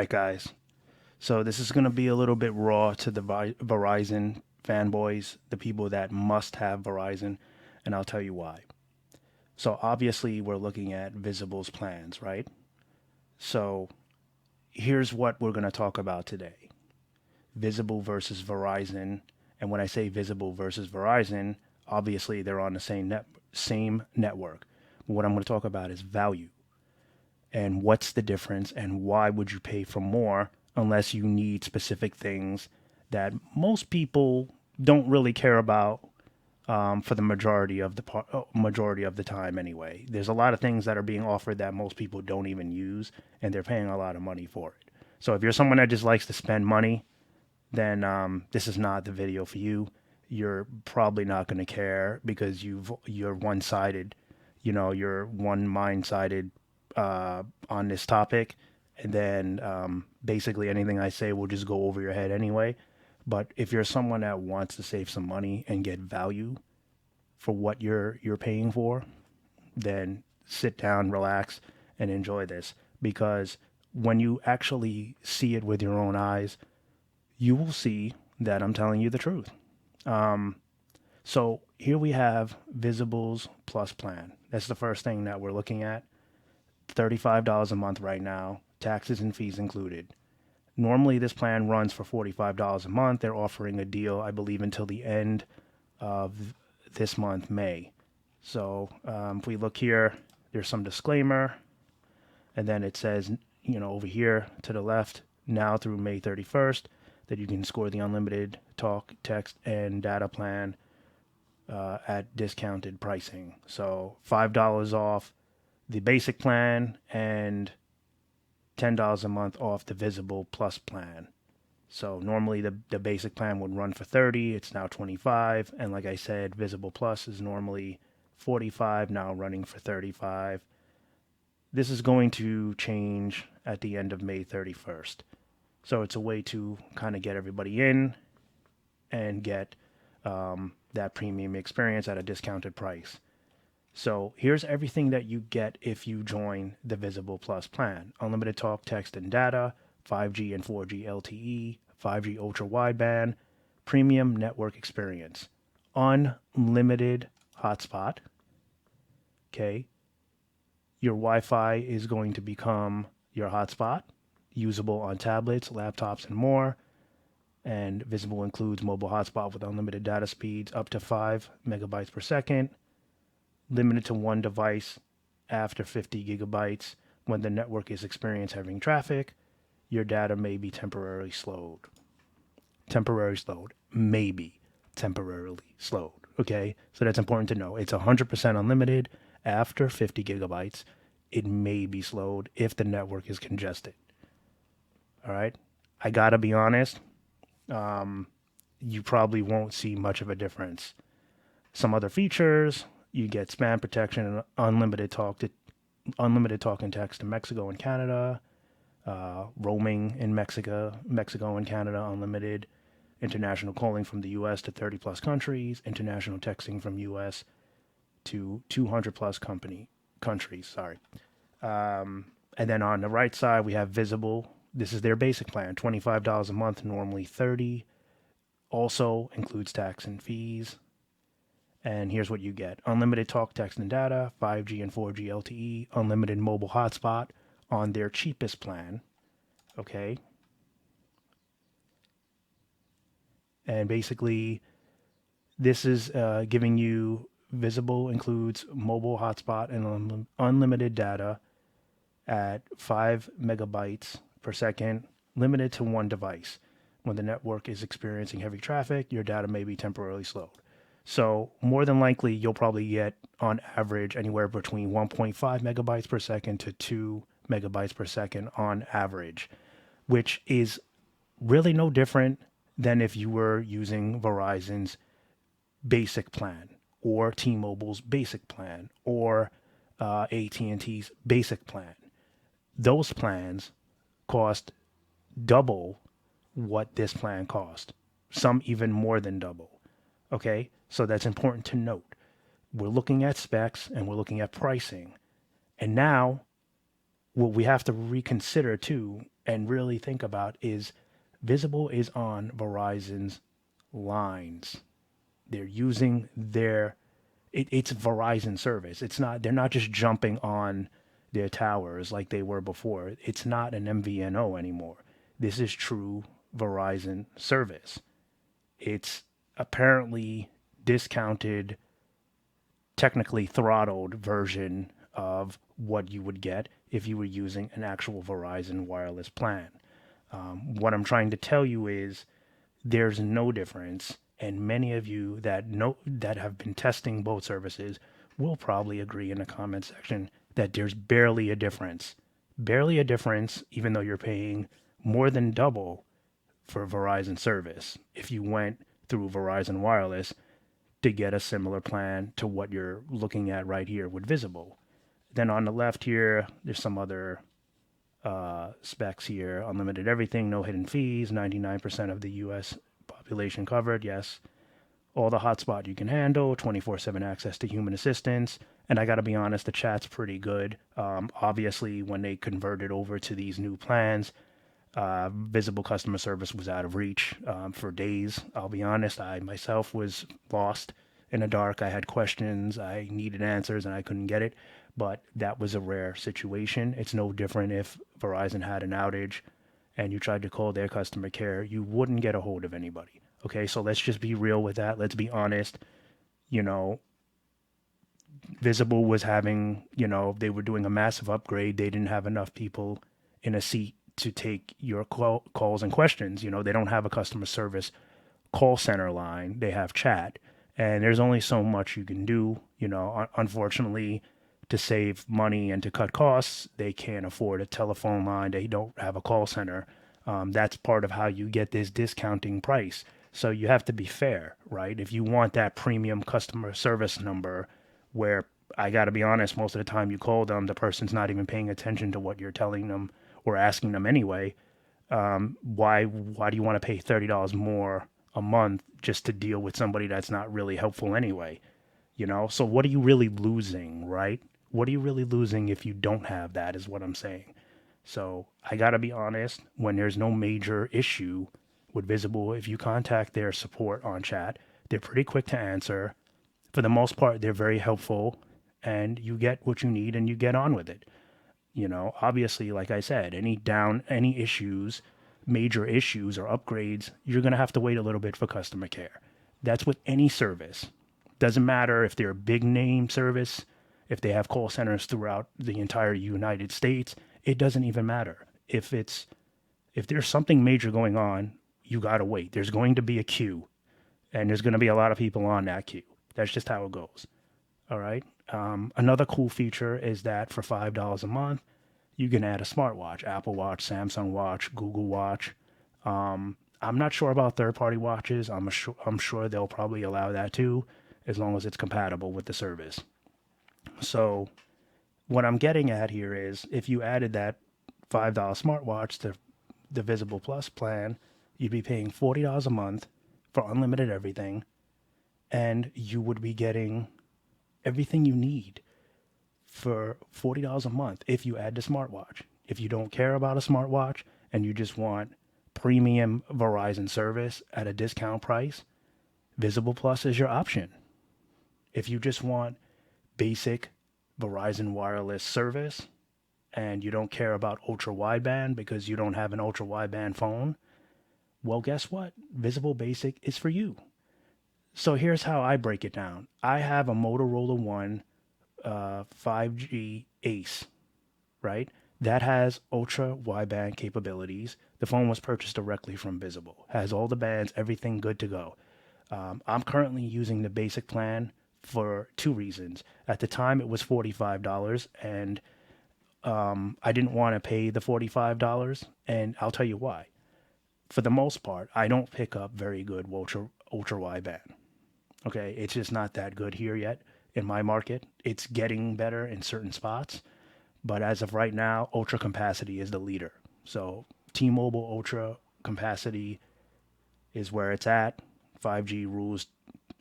right, guys. So this is going to be a little bit raw to the Verizon fanboys, the people that must have Verizon, and I'll tell you why. So obviously we're looking at Visible's plans, right? So here's what we're going to talk about today. Visible versus Verizon, and when I say Visible versus Verizon, obviously they're on the same network. But what I'm going to talk about is value and what's the difference and why would you pay for more unless you need specific things that most people don't really care about for the majority of the time anyway. There's a lot of things that are being offered that most people don't even use, and they're paying a lot of money for it. So if you're someone that just likes to spend money, then this is not the video for you. You're probably not going to care because you're one-sided, you're one mind-sided on this topic, and then basically anything I say will just go over your head anyway. But if you're someone that wants to save some money and get value for what you're paying for, then sit down, relax, and enjoy this because when you actually see it with your own eyes, you will see that I'm telling you the truth. So here we have Visible's Plus plan. That's the first thing that we're looking at. $35 a month right now, taxes and fees included. Normally, this plan runs for $45 a month. They're offering a deal, I believe, until the end of this month, May. So if we look here, there's some disclaimer, and then it says, over here to the left, now through May 31st, that you can score the unlimited talk, text, and data plan at discounted pricing. So $5 off the basic plan and $10 a month off the Visible Plus plan. So normally the basic plan would run for 30, it's now 25, and like I said, Visible Plus is normally 45, now running for 35. This is going to change at the end of May 31st. So it's a way to kind of get everybody in and get that premium experience at a discounted price. So here's everything that you get if you join the Visible Plus plan. Unlimited talk, text, and data, 5G and 4G LTE, 5G ultra wideband, premium network experience, unlimited hotspot. Okay. Your Wi-Fi is going to become your hotspot, usable on tablets, laptops, and more. And Visible includes mobile hotspot with unlimited data speeds up to 5 megabytes per second, limited to one device after 50 gigabytes. When the network is experiencing heavy traffic, your data may be temporarily slowed. Maybe temporarily slowed. Okay, so that's important to know. It's 100% unlimited after 50 gigabytes. It may be slowed if the network is congested. All right, I gotta be honest. You probably won't see much of a difference. Some other features, you get spam protection and unlimited talk and text to Mexico and Canada, roaming in Mexico and Canada unlimited, international calling from the U.S. to 30 plus countries, international texting from U.S. to 200 plus countries. Sorry. And then on the right side we have Visible. This is their basic plan, $25 a month, normally 30. Also includes tax and fees. And here's what you get. Unlimited talk, text, and data, 5G and 4G LTE, unlimited mobile hotspot on their cheapest plan. Okay. And basically, this is giving you Visible includes mobile hotspot and unlimited data at 5 megabytes per second, limited to one device. When the network is experiencing heavy traffic, your data may be temporarily slowed. So more than likely, you'll probably get on average anywhere between 1.5 megabytes per second to 2 megabytes per second on average, which is really no different than if you were using Verizon's basic plan or T-Mobile's basic plan or AT&T's basic plan. Those plans cost double what this plan cost, some even more than double. Okay, so that's important to note. We're looking at specs and we're looking at pricing. And now what we have to reconsider too and really think about is Visible is on Verizon's lines. They're using it's Verizon service. It's not, they're not just jumping on their towers like they were before. It's not an MVNO anymore. This is true Verizon service. It's apparently discounted, technically throttled version of what you would get if you were using an actual Verizon wireless plan. What I'm trying to tell you is there's no difference, and many of you that have been testing both services will probably agree in the comment section that there's barely a difference. Barely a difference, even though you're paying more than double for Verizon service if you went through Verizon Wireless to get a similar plan to what you're looking at right here with Visible. Then on the left here, there's some other specs here. Unlimited everything, no hidden fees, 99% of the US population covered, yes. All the hotspot you can handle, 24/7 access to human assistance. And I got to be honest, the chat's pretty good. Obviously, when they converted over to these new plans, Visible customer service was out of reach for days. I'll be honest, I myself was lost in the dark. I had questions, I needed answers, and I couldn't get it. But that was a rare situation. It's no different if Verizon had an outage and you tried to call their customer care, you wouldn't get a hold of anybody. Okay, so let's just be real with that. Let's be honest. You know, Visible was having, they were doing a massive upgrade. They didn't have enough people in a seat to take your calls and questions. They don't have a customer service call center line, they have chat. And there's only so much you can do. Unfortunately, to save money and to cut costs, they can't afford a telephone line. They don't have a call center. That's part of how you get this discounting price. So you have to be fair, right? If you want that premium customer service number where I got to be honest, most of the time you call them, the person's not even paying attention to what you're telling them or asking them anyway. Why do you want to pay $30 more a month just to deal with somebody that's not really helpful anyway? So what are you really losing, right? What are you really losing if you don't have that, is what I'm saying. So I got to be honest, when there's no major issue with Visible, if you contact their support on chat, they're pretty quick to answer. For the most part, they're very helpful, and you get what you need and you get on with it. Obviously, like I said, any issues, major issues or upgrades, you're going to have to wait a little bit for customer care. That's with any service. Doesn't matter if they're a big name service, if they have call centers throughout the entire United States, it doesn't even matter. If there's something major going on, you got to wait. There's going to be a queue, and there's going to be a lot of people on that queue. That's just how it goes. All right. Another cool feature is that for $5 a month, you can add a smartwatch, Apple Watch, Samsung Watch, Google Watch. I'm not sure about third-party watches. I'm sure they'll probably allow that too, as long as it's compatible with the service. So what I'm getting at here is if you added that $5 smartwatch to the Visible Plus plan, you'd be paying $40 a month for unlimited everything, and you would be getting everything you need for $40 a month if you add the smartwatch. If you don't care about a smartwatch and you just want premium Verizon service at a discount price, Visible Plus is your option. If you just want basic Verizon wireless service and you don't care about ultra wideband because you don't have an ultra wideband phone, well, guess what? Visible Basic is for you. So here's how I break it down. I have a Motorola One 5G Ace, right? That has ultra wideband capabilities. The phone was purchased directly from Visible. Has all the bands, everything good to go. I'm currently using the basic plan for two reasons. At the time, it was $45, and I didn't want to pay the $45, and I'll tell you why. For the most part, I don't pick up very good ultra wideband. Okay, it's just not that good here yet in my market. It's getting better in certain spots, but as of right now, ultra capacity is the leader. So T-Mobile ultra capacity is where it's at. 5G rules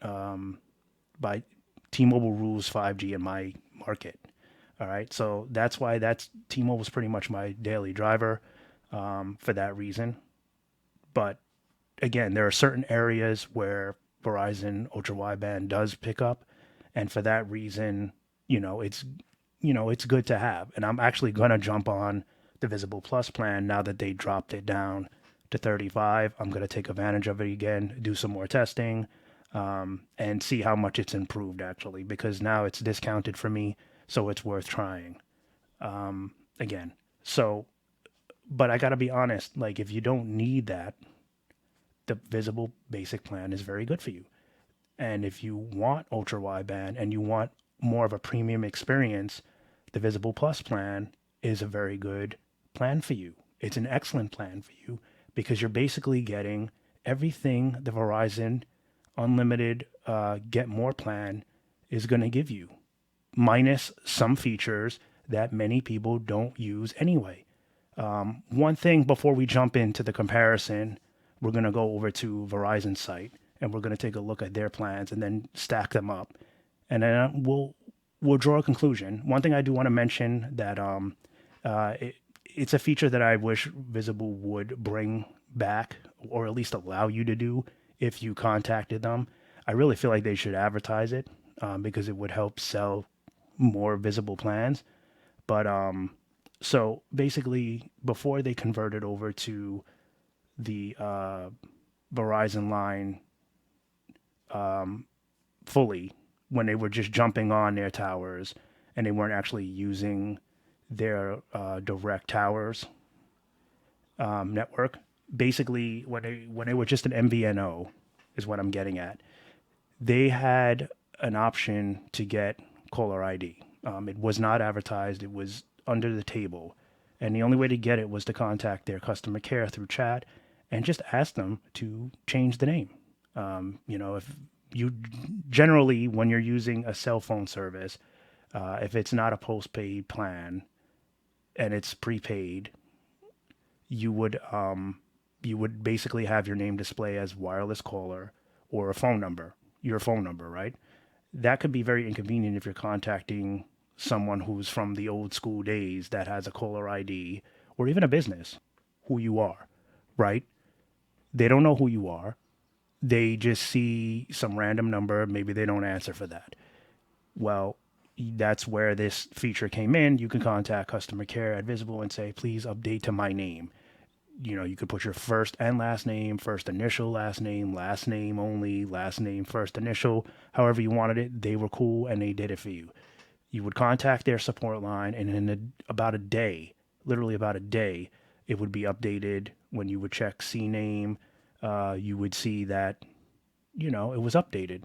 by T-Mobile rules 5G in my market. All right, so that's why T-Mobile's pretty much my daily driver. for that reason. But again, there are certain areas where Verizon ultra wideband does pick up, and for that reason, you know, it's it's good to have. And I'm actually gonna jump on the Visible Plus plan now that they dropped it down to 35. I'm gonna take advantage of it again, do some more testing, and see how much it's improved actually, because now it's discounted for me, so it's worth trying again. So, but I gotta be honest, like if you don't need that, the Visible Basic plan is very good for you. And if you want ultra wideband and you want more of a premium experience, the Visible Plus plan is a very good plan for you. It's an excellent plan for you because you're basically getting everything the Verizon Unlimited Get More plan is going to give you, minus some features that many people don't use anyway. One thing before we jump into the comparison, we're going to go over to Verizon's site and we're going to take a look at their plans and then stack them up. And then we'll draw a conclusion. One thing I do want to mention that it's a feature that I wish Visible would bring back or at least allow you to do if you contacted them. I really feel like they should advertise it because it would help sell more Visible plans. But so basically, before they converted over to the Verizon line fully, when they were just jumping on their towers and they weren't actually using their direct towers network. Basically, when they were just an MVNO, is what I'm getting at. They had an option to get caller ID. It was not advertised. It was under the table, and the only way to get it was to contact their customer care through chat and just ask them to change the name. If you generally when you're using a cell phone service, if it's not a postpaid plan and it's prepaid, you would basically have your name display as wireless caller or a phone number, your phone number, right? That could be very inconvenient if you're contacting someone who's from the old school days that has a caller ID or even a business, who you are, right? They don't know who you are. They just see some random number. Maybe they don't answer for that. Well, that's where this feature came in. You can contact customer care at Visible and say, please update to my name. You could put your first and last name, first initial, last name only, last name, first initial, however you wanted it. They were cool and they did it for you. You would contact their support line, and in about a day, literally about a day, it would be updated. When you would check CNAME, you would see that, it was updated.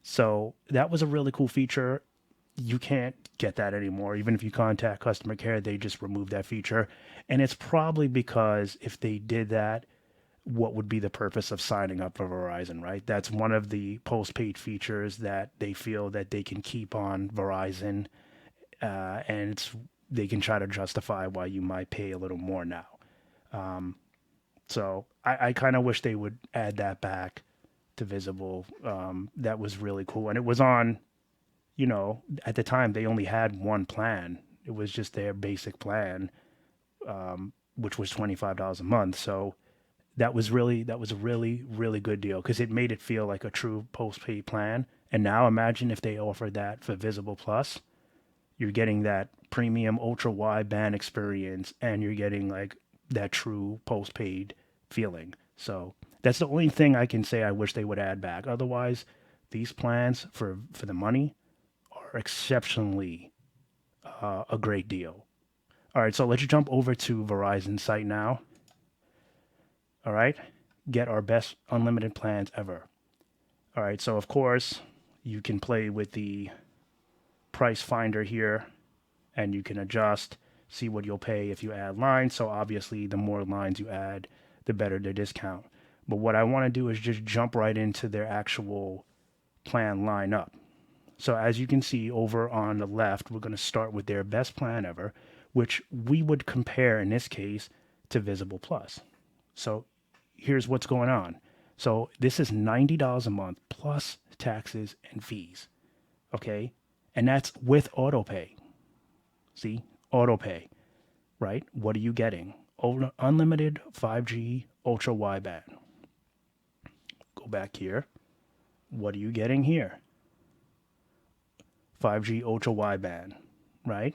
So that was a really cool feature. You can't get that anymore. Even if you contact customer care, they just remove that feature. And it's probably because if they did that, what would be the purpose of signing up for Verizon, right? That's one of the postpaid features that they feel that they can keep on Verizon, and they can try to justify why you might pay a little more now. So I kind of wish they would add that back to Visible. That was really cool, and it was on. At the time they only had one plan. It was just their basic plan, which was $25 a month. So that was a really good deal because it made it feel like a true postpaid plan. And now imagine if they offered that for Visible Plus. You're getting that premium ultra wideband experience, and you're getting like that true postpaid feeling. So that's the only thing I can say I wish they would add back. Otherwise, these plans for the money are exceptionally a great deal. All right, so let's jump over to Verizon site now. All right, get our best unlimited plans ever. All right, so of course you can play with the price finder here, and you can adjust, see what you'll pay if you add lines. So obviously, the more lines you add, the better the discount. But what I want to do is just jump right into their actual plan lineup. So as you can see over on the left, we're going to start with their best plan ever, which we would compare in this case to Visible Plus. So here's what's going on. So this is $90 a month plus taxes and fees. Okay. And that's with auto pay. See, auto pay, right? What are you getting? unlimited 5G ultra wideband. Go back here. What are you getting here? 5G ultra wideband, right?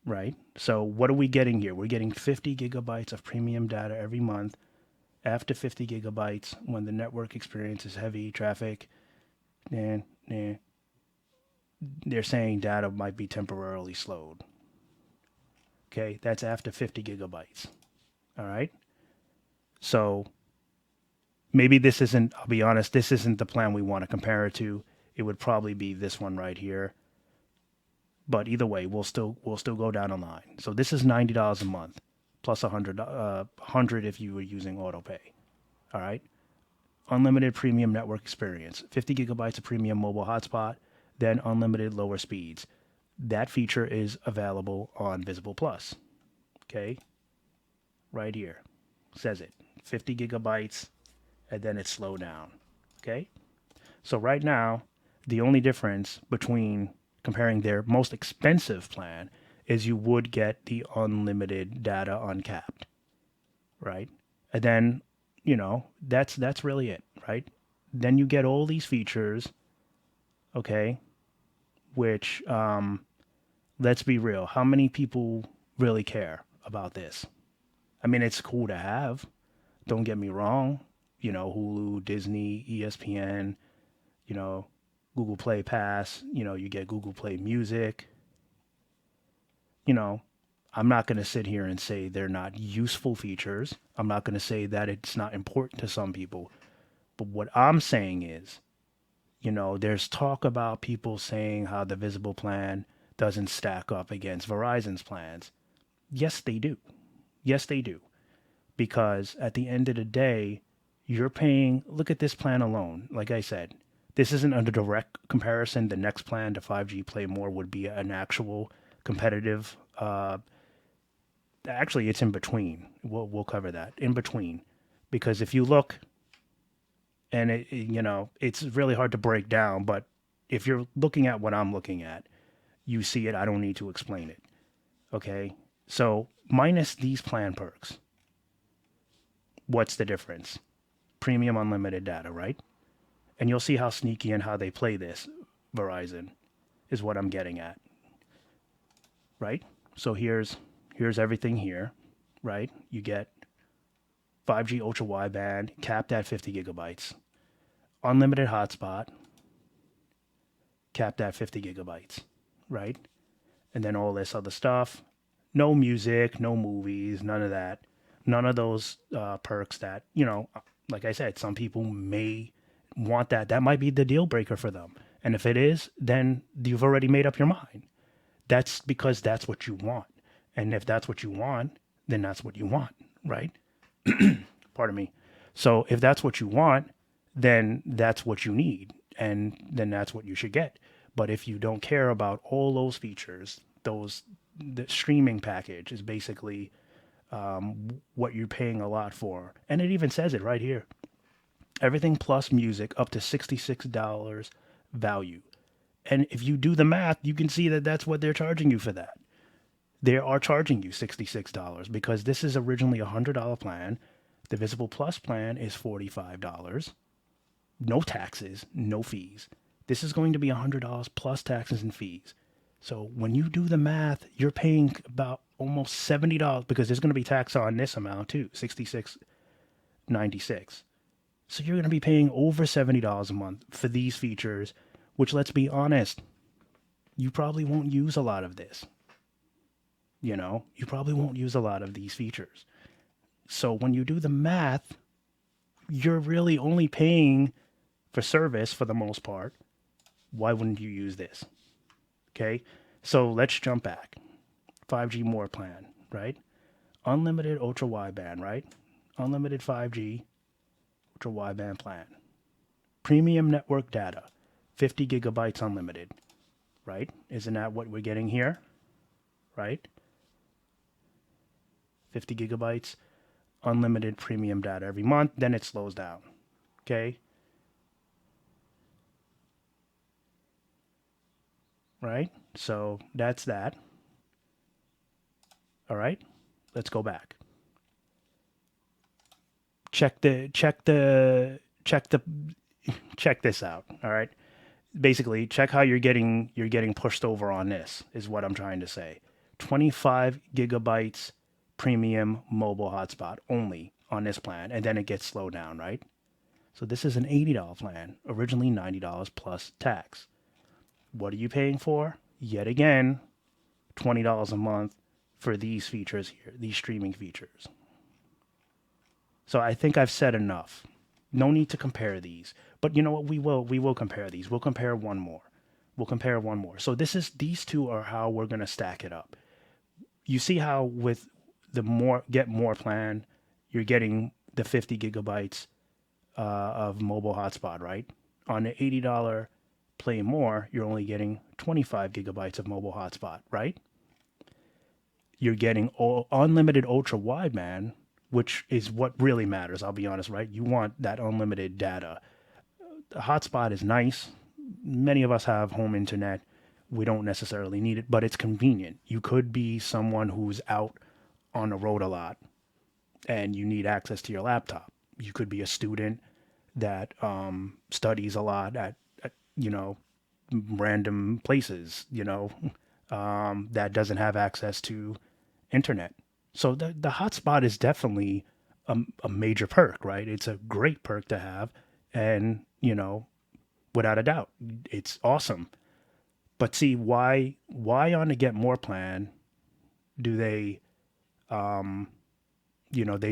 Right. So what are we getting here? We're getting 50 gigabytes of premium data every month. After 50 gigabytes, when the network experiences heavy traffic, and they're saying data might be temporarily slowed. Okay, that's after 50 gigabytes. All right. So maybe this isn't, I'll be honest, this isn't the plan we want to compare it to. It would probably be this one right here. But either way, we'll still go down the line. So this is $90 a month plus 100 if you were using autopay. All right. Unlimited premium network experience, 50 gigabytes of premium mobile hotspot, then unlimited lower speeds. That feature is available on Visible Plus. Okay. Right here. Says it. 50 gigabytes and then it's slowed down. Okay. So right now, the only difference between comparing their most expensive plan is you would get the unlimited data uncapped, right? And then, that's really it, right? Then you get all these features, okay, which let's be real, how many people really care about this? I mean, it's cool to have, don't get me wrong, Hulu, Disney, ESPN, you know, Google Play Pass, you get Google Play Music. You know, I'm not going to sit here and say they're not useful features. I'm not going to say that it's not important to some people. But what I'm saying is, there's talk about people saying how the Visible plan doesn't stack up against Verizon's plans. Yes, they do. Yes, they do. Because at the end of the day, you're paying, look at this plan alone. Like I said, this isn't a direct comparison. The next plan to 5G Play More would be an actual competitive. Actually, it's in between. We'll cover that in between, because if you look, and it's really hard to break down. But if you're looking at what I'm looking at, you see it. I don't need to explain it. Okay, so minus these plan perks, what's the difference? Premium unlimited data, right? And you'll see how sneaky and how they play this. Verizon is what I'm getting at, right? So here's everything here, right? You get 5G ultra wideband capped at 50 gigabytes, unlimited hotspot capped at 50 gigabytes, right? And then all this other stuff. No music, no movies, none of that. None of those perks that, like I said, some people may want that. That might be the deal breaker for them. And if it is, then you've already made up your mind. That's because that's what you want. And if that's what you want, then that's what you want, right? Pardon me. So if that's what you want, then that's what you need. And then that's what you should get. But if you don't care about all those features, the streaming package is basically what you're paying a lot for. And it even says it right here. Everything plus music up to $66 value. And if you do the math, you can see that that's what they're charging you for that. They are charging you $66 because this is originally a $100 plan. The Visible Plus plan is $45. No taxes, no fees. This is going to be $100 plus taxes and fees. So when you do the math, you're paying about almost $70 because there's going to be tax on this amount too, $66.96. So you're going to be paying over $70 a month for these features, which, let's be honest, you probably won't use a lot of this. You probably won't use a lot of these features. So when you do the math, you're really only paying for service for the most part. Why wouldn't you use this? Okay, so let's jump back. 5G more plan, right? Unlimited ultra wideband, right? Unlimited 5G ultra wideband plan. Premium network data, 50 gigabytes unlimited, right? Isn't that what we're getting here? Right? 50 gigabytes, unlimited premium data every month, then it slows down. Okay? right? So that's that. All right, let's go back. Check the check this out. All right, basically check how you're getting pushed over on this is what I'm trying to say. 25 gigabytes premium mobile hotspot only on this plan, and then it gets slowed down, right? So this is an $80 plan, originally $90 plus tax. What are you paying for? Yet again, $20 a month for these features here, these streaming features. So I think I've said enough. No need to compare these. But you know what? We will compare these. We'll compare one more. We'll compare one more. So these two are how we're gonna stack it up. You see how with the more get more plan, you're getting the 50 gigabytes of mobile hotspot, right? On the $80 play more, you're only getting 25 gigabytes of mobile hotspot, right? You're getting unlimited ultra wideband, which is what really matters. I'll be honest, right? You want that unlimited data. The hotspot is nice. Many of us have home internet. We don't necessarily need it, but it's convenient. You could be someone who's out on the road a lot and you need access to your laptop. You could be a student that studies a lot at random places, that doesn't have access to internet. So the hotspot is definitely a major perk, right? It's a great perk to have, and without a doubt, it's awesome. But see, why on the Get More plan do they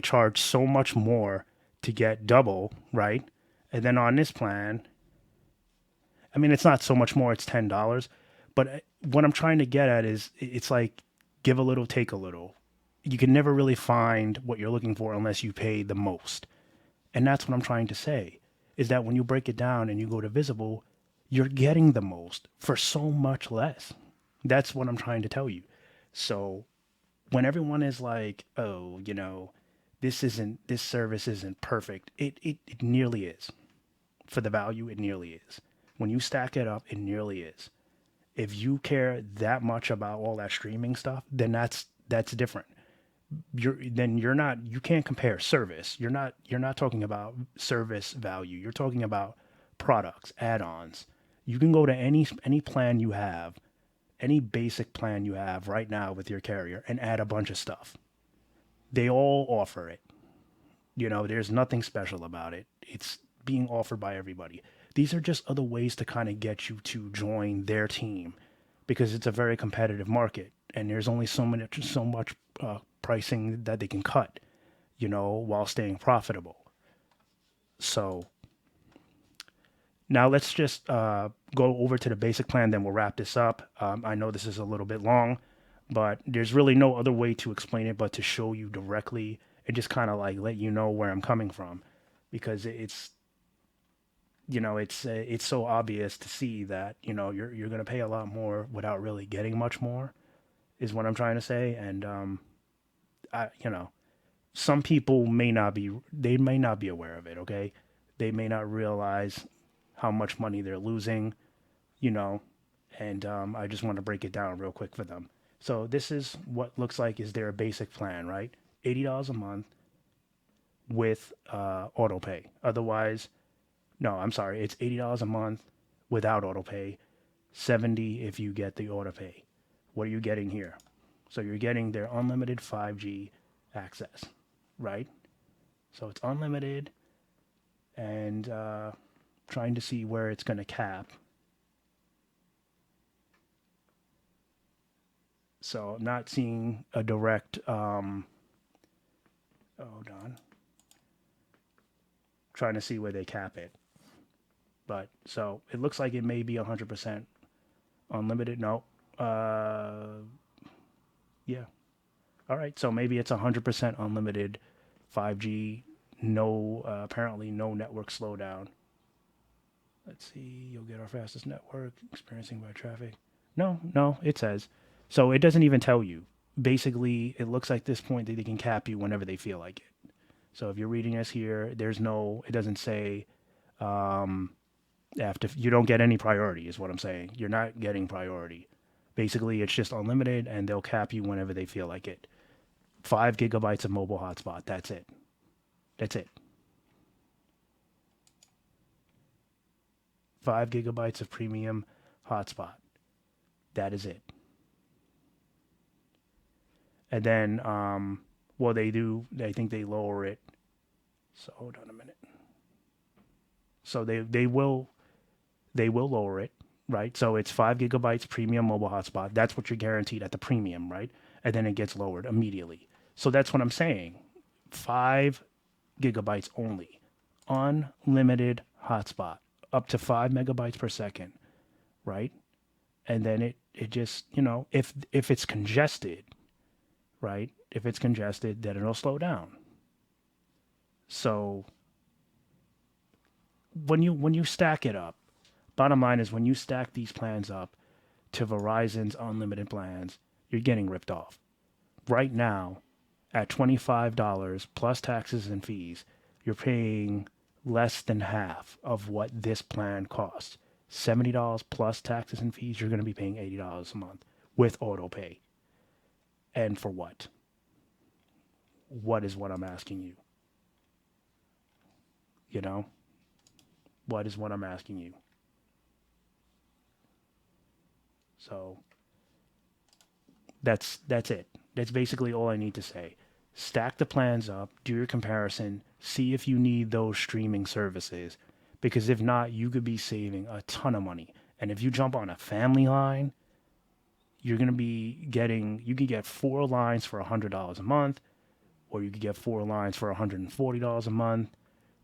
charge so much more to get double, right? And then on this plan, I mean, it's not so much more; it's $10. But what I'm trying to get at is, it's like give a little, take a little. You can never really find what you're looking for unless you pay the most. And that's what I'm trying to say is that when you break it down and you go to Visible, you're getting the most for so much less. That's what I'm trying to tell you. So when everyone is like, oh, this service isn't perfect, it nearly is. For the value, it nearly is. When you stack it up, it nearly is. If you care that much about all that streaming stuff, then that's different. You can't compare service. You're not talking about service value. You're talking about products, add-ons. You can go to any plan you have, any basic plan you have right now with your carrier and add a bunch of stuff. They all offer it. There's nothing special about it. It's being offered by everybody. These are just other ways to kind of get you to join their team because it's a very competitive market and there's only so much pricing that they can cut, while staying profitable. So now let's just go over to the basic plan, then we'll wrap this up. I know this is a little bit long, but there's really no other way to explain it but to show you directly and just kind of like let you know where I'm coming from because it's so obvious to see that you're going to pay a lot more without really getting much more is what I'm trying to say. And I some people may not be aware of it. Okay, they may not realize how much money they're losing, you know, and I just want to break it down real quick for them. So this is what looks like is their basic plan, right? $80 a month with auto pay. Otherwise, no, I'm sorry, it's $80 a month without auto pay, 70 if you get the auto pay. What are you getting here? So you're getting their unlimited 5G access, right? So it's unlimited and trying to see where it's going to cap. So I'm not seeing a direct, hold on, trying to see where they cap it. But so it looks like it may be 100% unlimited. No. Yeah. All right. So maybe it's 100% unlimited 5G. No, apparently no network slowdown. Let's see. You'll get our fastest network experiencing by traffic. No, no, it says. So it doesn't even tell you. Basically, it looks like this point that they can cap you whenever they feel like it. So if you're reading this here, it doesn't say After you don't get any priority, is what I'm saying. You're not getting priority. Basically, it's just unlimited, and they'll cap you whenever they feel like it. 5 gigabytes of mobile hotspot. That's it. That's it. 5 gigabytes of premium hotspot. That is it. And then, well, they do. I think they lower it. So hold on a minute. So they will lower it, right? So it's 5 gigabytes premium mobile hotspot. That's what you're guaranteed at the premium, right? And then it gets lowered immediately. So that's what I'm saying. 5 gigabytes only, unlimited hotspot, up to 5 megabytes per second, right? And then it just, if it's congested, right? If it's congested, then it'll slow down. So when you stack it up, bottom line is when you stack these plans up to Verizon's unlimited plans, you're getting ripped off. Right now, at $25 plus taxes and fees, you're paying less than half of what this plan costs. $70 plus taxes and fees, you're going to be paying $80 a month with auto pay. And for what? What is what I'm asking you? You know? What is what I'm asking you? So that's it. That's basically all I need to say. Stack the plans up, do your comparison, see if you need those streaming services, because if not, you could be saving a ton of money. And if you jump on a family line, you're going to be getting, you could get 4 lines for $100 a month, or you could get 4 lines for $140 a month.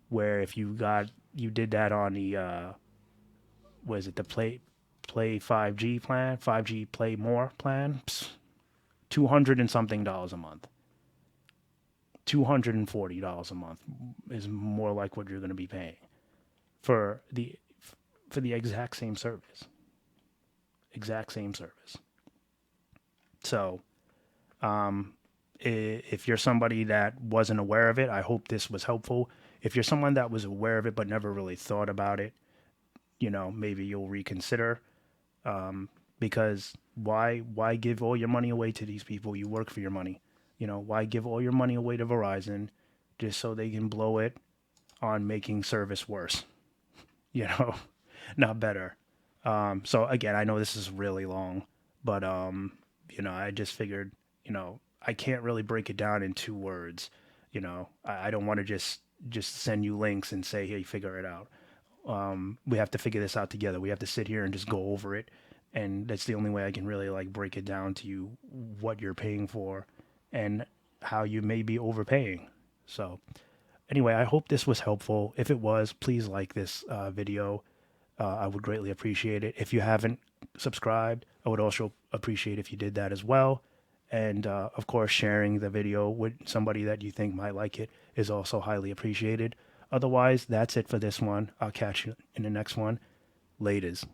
Where if you did that on the was it the play 5G plan, 5G Play More plan, 200 and something dollars a month. $240 a month is more like what you're going to be paying for the exact same service. Exact same service. So, if you're somebody that wasn't aware of it, I hope this was helpful. If you're someone that was aware of it but never really thought about it, maybe you'll reconsider. Because why give all your money away to these people? You work for your money. Why give all your money away to Verizon just so they can blow it on making service worse? You know, not better. So again, I know this is really long, but I just figured, I can't really break it down in 2 words. I don't want to just send you links and say, hey, figure it out. We have to figure this out together. We have to sit here and just go over it. And that's the only way I can really like break it down to you what you're paying for and how you may be overpaying. So anyway, I hope this was helpful. If it was, please like this video. I would greatly appreciate it. If you haven't subscribed, I would also appreciate if you did that as well. And of course, sharing the video with somebody that you think might like it is also highly appreciated. Otherwise, that's it for this one. I'll catch you in the next one. Laters.